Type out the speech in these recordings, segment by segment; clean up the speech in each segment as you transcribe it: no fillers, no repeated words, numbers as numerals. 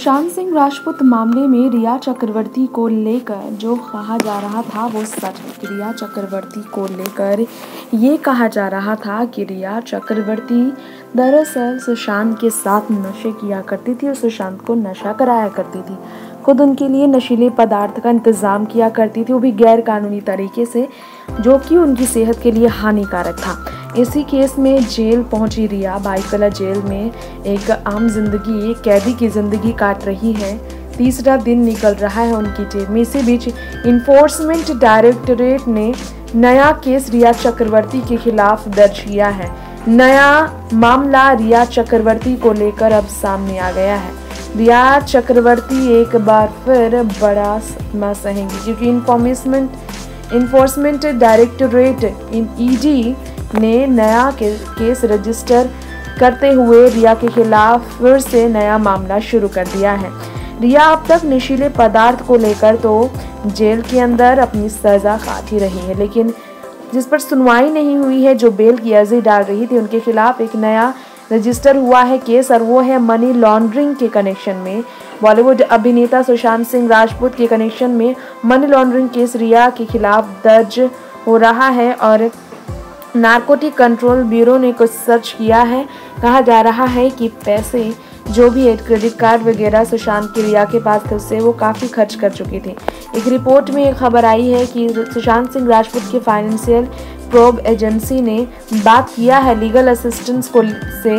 सुशांत सिंह राजपूत मामले में रिया चक्रवर्ती को लेकर जो कहा जा रहा था वो सच है कि रिया चक्रवर्ती को लेकर ये कहा जा रहा था कि रिया चक्रवर्ती दरअसल सुशांत के साथ नशे किया करती थी और सुशांत को नशा कराया करती थी, खुद उनके लिए नशीले पदार्थ का इंतज़ाम किया करती थी, वो भी गैर कानूनी तरीके से, जो कि उनकी सेहत के लिए हानिकारक था। इसी केस में जेल पहुंची रिया बाईकला जेल में एक आम जिंदगी, एक कैदी की ज़िंदगी काट रही है। तीसरा दिन निकल रहा है उनकी जेल में। इसी बीच इन्फोर्समेंट डायरेक्टरेट ने नया केस रिया चक्रवर्ती के खिलाफ दर्ज किया है। नया मामला रिया चक्रवर्ती को लेकर अब सामने आ गया है। रिया चक्रवर्ती एक बार फिर बड़ा सदमा सहेंगी क्योंकि इन्फोर्समेंट डायरेक्टरेट ईडी ने नया केस रजिस्टर करते हुए रिया के खिलाफ फिर से नया मामला शुरू कर दिया है। रिया अब तक नशीले पदार्थ को लेकर तो जेल के अंदर अपनी सज़ा काट ही रही है, लेकिन जिस पर सुनवाई नहीं हुई है, जो बेल की अर्जी डाल रही थी, उनके खिलाफ एक नया रजिस्टर हुआ है केस, और वो है मनी लॉन्ड्रिंग के कनेक्शन में। बॉलीवुड अभिनेता सुशांत सिंह राजपूत के कनेक्शन में मनी लॉन्ड्रिंग केस रिया के खिलाफ दर्ज हो रहा है और नारकोटिक कंट्रोल ब्यूरो ने कुछ सर्च किया है। कहा जा रहा है कि पैसे जो भी क्रेडिट कार्ड वगैरह सुशांत की रिया के पास थे उससे वो काफ़ी खर्च कर चुकी थी। एक रिपोर्ट में एक खबर आई है कि सुशांत सिंह राजपूत के फाइनेंशियल प्रोब एजेंसी ने बात किया है लीगल असिस्टेंस को से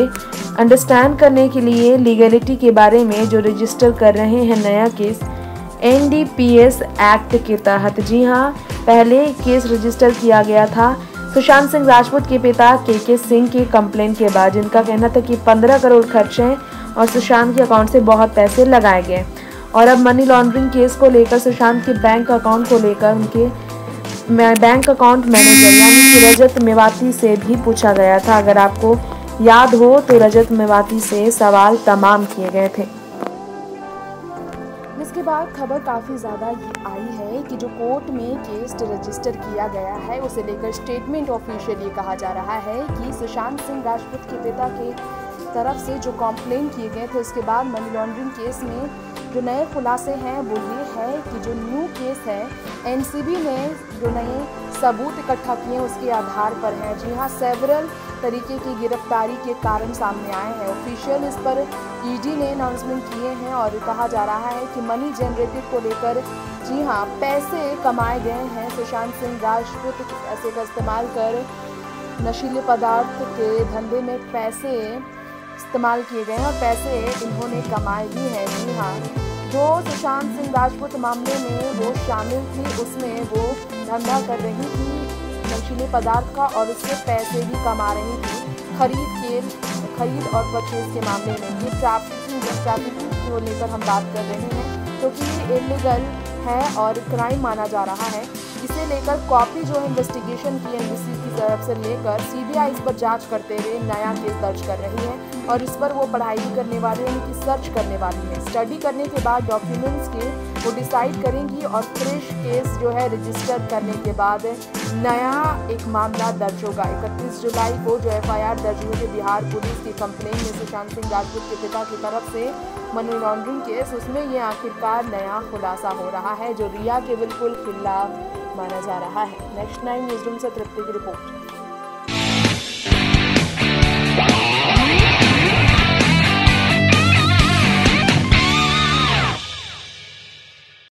अंडरस्टैंड करने के लिए लीगलिटी के बारे में, जो रजिस्टर कर रहे हैं नया केस NDPS एक्ट के तहत। जी हाँ, पहले केस रजिस्टर किया गया था सुशांत सिंह राजपूत के पिता KK सिंह की कंप्लेन के बाद, जिनका कहना था कि 15 करोड़ खर्च हैं और सुशांत के अकाउंट से बहुत पैसे लगाए गए। और अब मनी लॉन्ड्रिंग केस को लेकर सुशांत के बैंक अकाउंट को लेकर उनके बैंक अकाउंट मैनेजर यानी कि रजत मेवाती से भी पूछा गया था। अगर आपको याद हो तो रजत मेवाती से सवाल तमाम किए गए थे। इसके बाद खबर काफ़ी ज़्यादा आई है कि जो कोर्ट में केस रजिस्टर किया गया है उसे लेकर स्टेटमेंट ऑफिशियल ये कहा जा रहा है कि सुशांत सिंह राजपूत के पिता के तरफ से जो कंप्लेन किए गए थे उसके बाद मनी लॉन्ड्रिंग केस में जो नए खुलासे हैं वो ये है कि जो न्यू केस है NCB ने जो नए सबूत इकट्ठा किए उसके आधार पर है। जी हाँ, सेवरल तरीके की गिरफ्तारी के कारण सामने आए हैं। ऑफिशियल इस पर ED ने अनाउंसमेंट किए हैं और कहा जा रहा है कि मनी जनरेटेड को लेकर, जी हाँ, पैसे कमाए गए हैं। सुशांत सिंह राजपूत पैसे का इस्तेमाल कर नशीले पदार्थ के धंधे में पैसे इस्तेमाल किए गए हैं और पैसे इन्होंने कमाए भी हैं। जी हाँ, जो सुशांत सिंह राजपूत मामले में वो शामिल थी, उसमें वो धंधा कर रही थी नशीले पदार्थ का और उससे पैसे भी कमा रही थी खरीद और परचेज के मामले में। ये ट्रैफिकिंग को लेकर हम बात कर रहे हैं क्योंकि ये इलीगल है और क्राइम माना जा रहा है। इसे लेकर कॉपी जो इन्वेस्टिगेशन की NBC की तरफ से लेकर CBI इस पर जांच करते हुए नया केस दर्ज कर रही है और इस पर वो पढ़ाई भी करने वाली है, इनकी सर्च करने वाली है। स्टडी करने के बाद डॉक्यूमेंट्स के वो डिसाइड करेंगी और फ्रेश केस जो है रजिस्टर करने के बाद नया एक मामला दर्ज होगा। 31 जुलाई को जो FIR दर्ज हुई थी बिहार पुलिस की कंप्लेन में सुशांत सिंह राजपूत के पिता की तरफ से मनी लॉन्ड्रिंग केस, उसमें ये आखिरकार नया खुलासा हो रहा है जो रिया के बिल्कुल खिलाफ माना जा रहा है। नेक्स्ट 9 न्यूज़ रूम से तृप्ति की रिपोर्ट।